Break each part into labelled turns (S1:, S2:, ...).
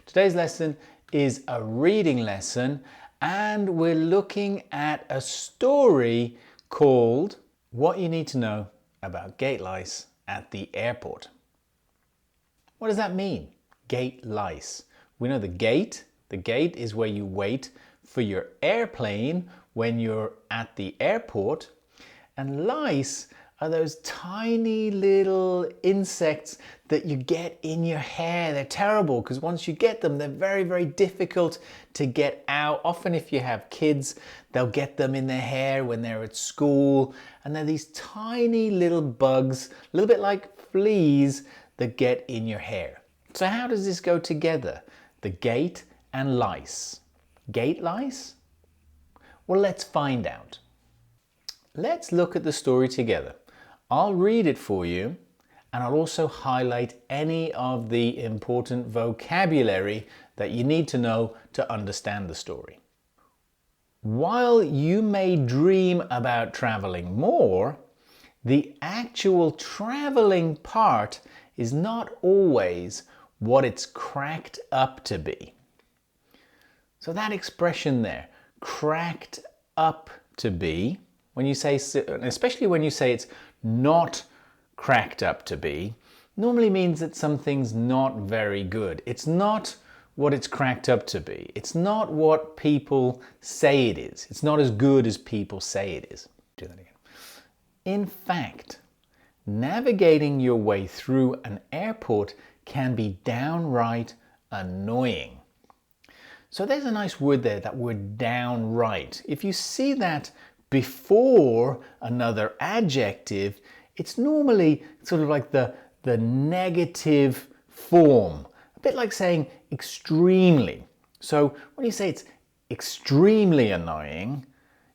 S1: Today's lesson is a reading lesson and we're looking at a story called What You Need to Know About Gate Lice at the Airport. What does that mean? Gate lice. We know the gate. The gate is where you wait for your airplane when you're at the airport. And lice are those tiny little insects that you get in your hair. They're terrible because once you get them, they're very, very difficult to get out. Often if you have kids, they'll get them in their hair when they're at school. And they're these tiny little bugs, a little bit like fleas, that get in your hair. So how does this go together? The gate and lice. Gate lice? Well, let's find out. Let's look at the story together. I'll read it for you and I'll also highlight any of the important vocabulary that you need to know to understand the story. While you may dream about traveling more, the actual traveling part is not always what it's cracked up to be. So that expression there, cracked up to be, when you say, especially when you say it's not cracked up to be, normally means that something's not very good. It's not what it's cracked up to be. It's not what people say it is. It's not as good as people say it is. Do that again. In fact, navigating your way through an airport can be downright annoying. So there's a nice word there, that word downright. If you see that before another adjective, it's normally sort of like the negative form, a bit like saying extremely. So when you say it's extremely annoying,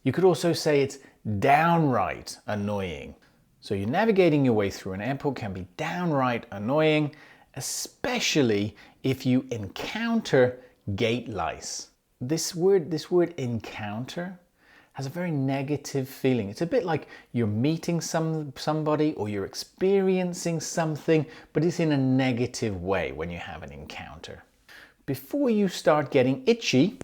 S1: you could also say it's downright annoying. So you're navigating your way through an airport can be downright annoying, especially if you encounter gate lice. This word encounter has a very negative feeling. It's a bit like you're meeting somebody or you're experiencing something, but it's in a negative way when you have an encounter. Before you start getting itchy,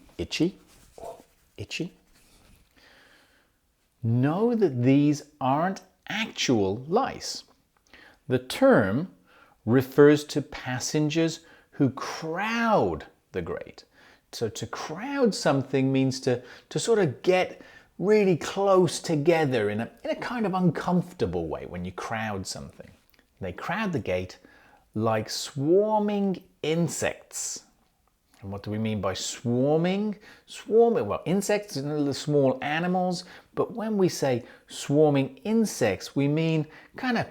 S1: know that these aren't actual lice. The term refers to passengers who crowd the gate. So to crowd something means to sort of get really close together in a kind of uncomfortable way when you crowd something. They crowd the gate like swarming insects. And what do we mean by swarming? Swarming, well, insects are little small animals, but when we say swarming insects, we mean kind of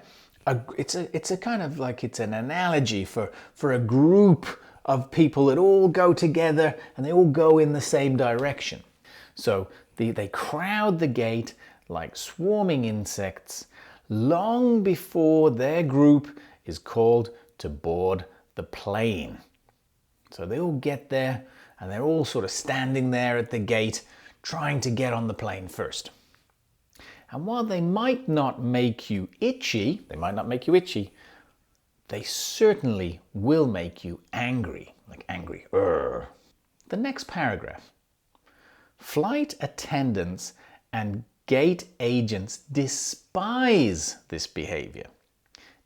S1: it's a kind of like it's an analogy for a group of people that all go together and they all go in the same direction. So they crowd the gate like swarming insects long before their group is called to board the plane. So they all get there and they're all sort of standing there at the gate trying to get on the plane first. And while they might not make you itchy, they certainly will make you angry, like angry. Urgh. The next paragraph. Flight attendants and gate agents despise this behavior.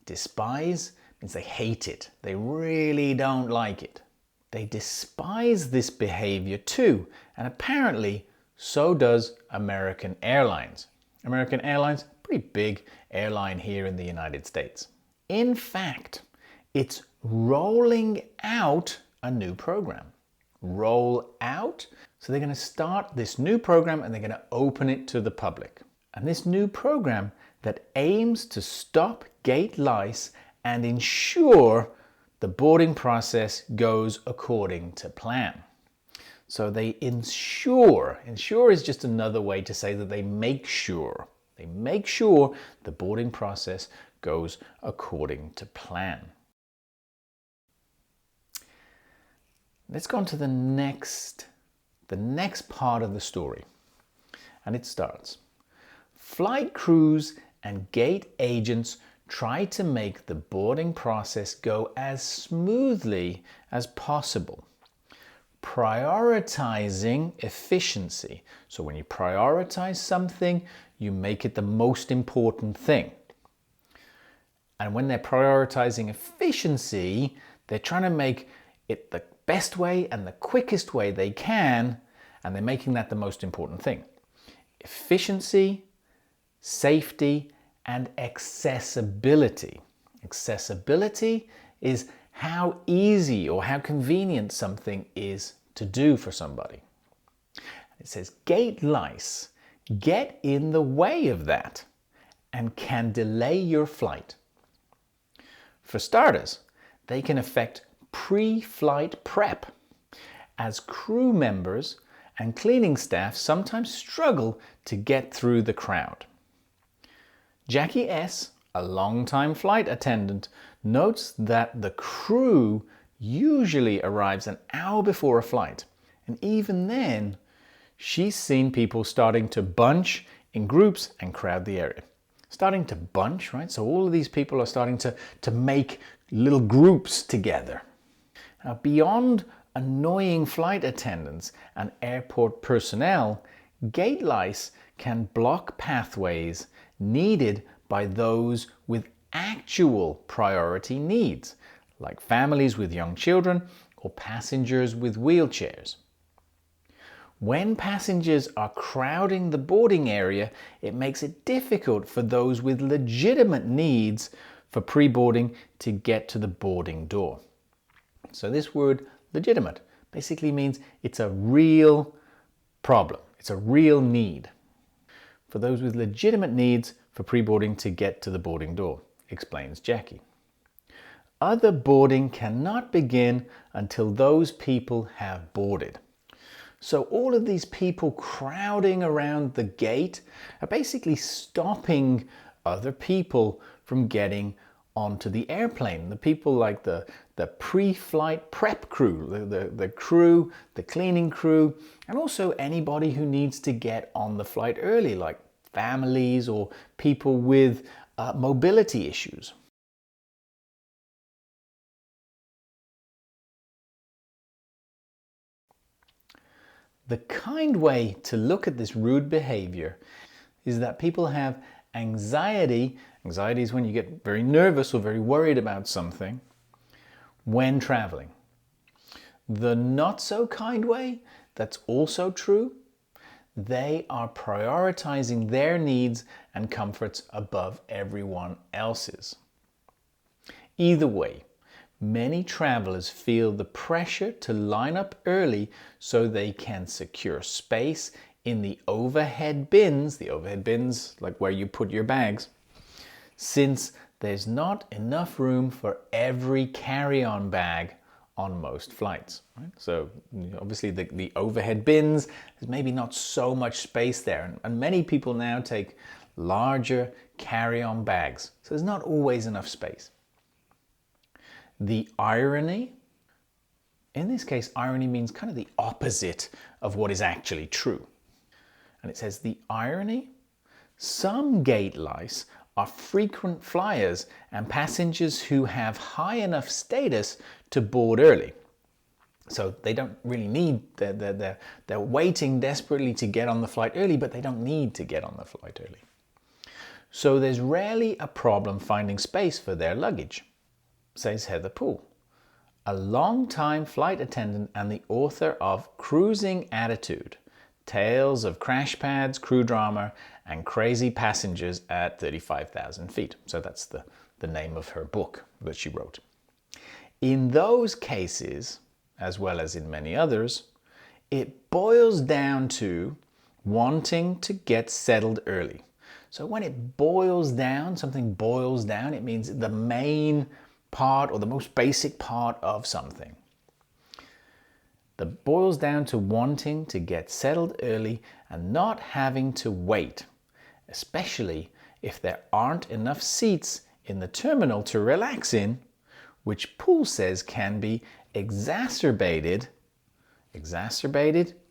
S1: Despise means they hate it. They really don't like it. They despise this behavior too, and apparently so does American Airlines. American Airlines, pretty big airline here in the United States. In fact, it's rolling out a new program. Roll out. So they're going to start this new program and they're going to open it to the public. And this new program that aims to stop gate lice and ensure the boarding process goes according to plan. So they ensure. Ensure is just another way to say that they make sure. They make sure the boarding process goes according to plan. Let's go on to the next part of the story. And it starts. Flight crews and gate agents try to make the boarding process go as smoothly as possible. prioritizing efficiency. So when you prioritize something, you make it the most important thing. And when they're prioritizing efficiency, they're trying to make it the best way and the quickest way they can, and they're making that the most important thing. Efficiency, safety, and accessibility. Accessibility is how easy or how convenient something is to do for somebody. It says gate lice get in the way of that and can delay your flight. For starters, they can affect pre-flight prep, as crew members and cleaning staff sometimes struggle to get through the crowd. Jackie S., a longtime flight attendant, notes that the crew usually arrives an hour before a flight, and even then, she's seen people starting to bunch in groups and crowd the area. Starting to bunch, right? So all of these people are starting to make little groups together. Now, beyond annoying flight attendants and airport personnel, gate lice can block pathways needed by those with actual priority needs, like families with young children or passengers with wheelchairs. When passengers are crowding the boarding area, it makes it difficult for those with legitimate needs for pre-boarding to get to the boarding door. So this word legitimate basically means it's a real problem. It's a real need. For those with legitimate needs for pre-boarding to get to the boarding door, explains Jackie. Other boarding cannot begin until those people have boarded. So all of these people crowding around the gate are basically stopping other people from getting onto the airplane. The people like the pre-flight prep crew, the crew, the cleaning crew, and also anybody who needs to get on the flight early, like families or people with mobility issues. The kind way to look at this rude behavior is that people have anxiety. Anxiety is when you get very nervous or very worried about something when traveling. The not so kind way, that's also true. They are prioritizing their needs and comforts above everyone else's. Either way, many travelers feel the pressure to line up early so they can secure space in the overhead bins like where you put your bags, since there's not enough room for every carry-on bag on most flights. Right? So obviously the overhead bins, there's maybe not so much space there, and many people now take larger carry-on bags, so there's not always enough space. The irony, in this case, irony means kind of the opposite of what is actually true. And it says the irony, some gate lice are frequent flyers and passengers who have high enough status to board early. So they don't really need, they're waiting desperately to get on the flight early, but they don't need to get on the flight early. So there's rarely a problem finding space for their luggage, says Heather Poole, a long-time flight attendant and the author of Cruising Attitude, Tales of Crash Pads, Crew Drama, and Crazy Passengers at 35,000 feet. So that's the name of her book that she wrote. In those cases, as well as in many others, it boils down to wanting to get settled early. So when it boils down, something boils down, it means the main part or the most basic part of something. That boils down to wanting to get settled early and not having to wait, especially if there aren't enough seats in the terminal to relax in, which Poole says can be exacerbated,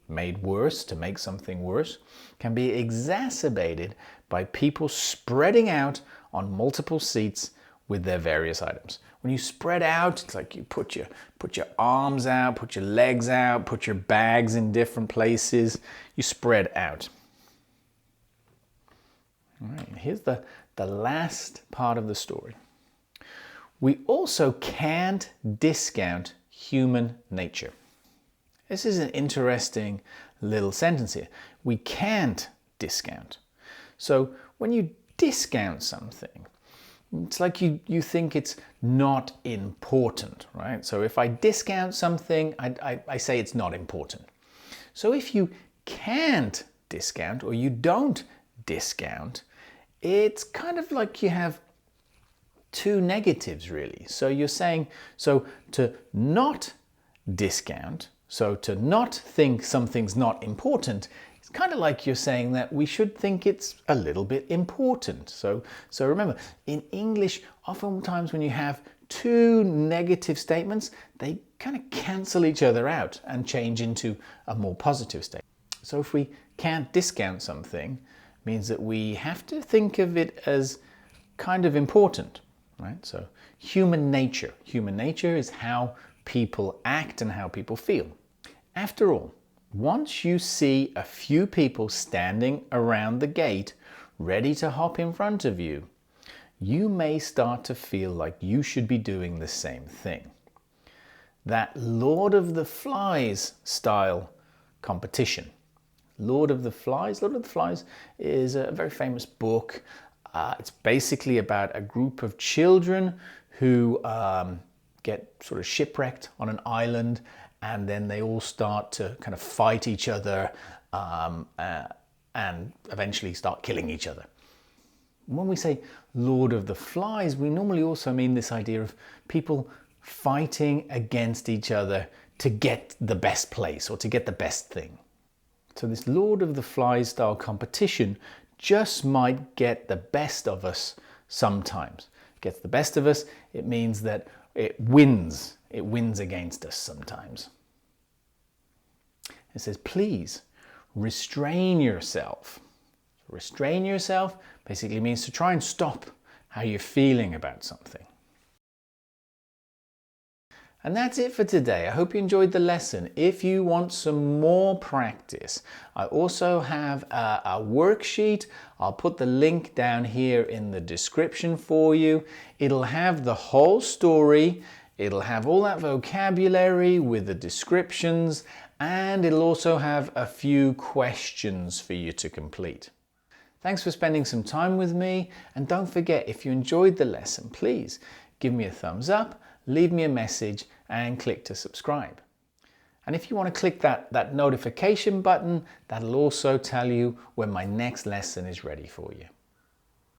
S1: made worse to make something worse, can be exacerbated by people spreading out on multiple seats with their various items. When you spread out, it's like you put your arms out, put your legs out, put your bags in different places. You spread out. All right, here's the last part of the story. We also can't discount human nature. This is an interesting little sentence here. We can't discount. So when you discount something, it's like you think it's not important, right? So if I discount something, I say it's not important. So if you can't discount or you don't discount, it's kind of like you have two negatives really. So you're saying, so to not discount, so to not think something's not important, it's kind of like you're saying that we should think it's a little bit important. So remember, in English, oftentimes when you have two negative statements, they kind of cancel each other out and change into a more positive statement. So if we can't discount something, it means that we have to think of it as kind of important, right? So human nature. Human nature is how people act and how people feel. After all, once you see a few people standing around the gate ready to hop in front of you, you may start to feel like you should be doing the same thing. That Lord of the Flies style competition. Lord of the Flies is a very famous book. It's basically about a group of children who get sort of shipwrecked on an island, and then they all start to kind of fight each other and eventually start killing each other. When we say Lord of the Flies, we normally also mean this idea of people fighting against each other to get the best place or to get the best thing. So this Lord of the Flies style competition just might get the best of us sometimes. It gets the best of us, it means that it wins against us sometimes. It says, please restrain yourself. Restrain yourself basically means to try and stop how you're feeling about something. And that's it for today. I hope you enjoyed the lesson. If you want some more practice, I also have a worksheet. I'll put the link down here in the description for you. It'll have the whole story. It'll have all that vocabulary with the descriptions, and it'll also have a few questions for you to complete. Thanks for spending some time with me, and don't forget, if you enjoyed the lesson, please give me a thumbs up, leave me a message, and click to subscribe. And if you want to click that notification button, that'll also tell you when my next lesson is ready for you.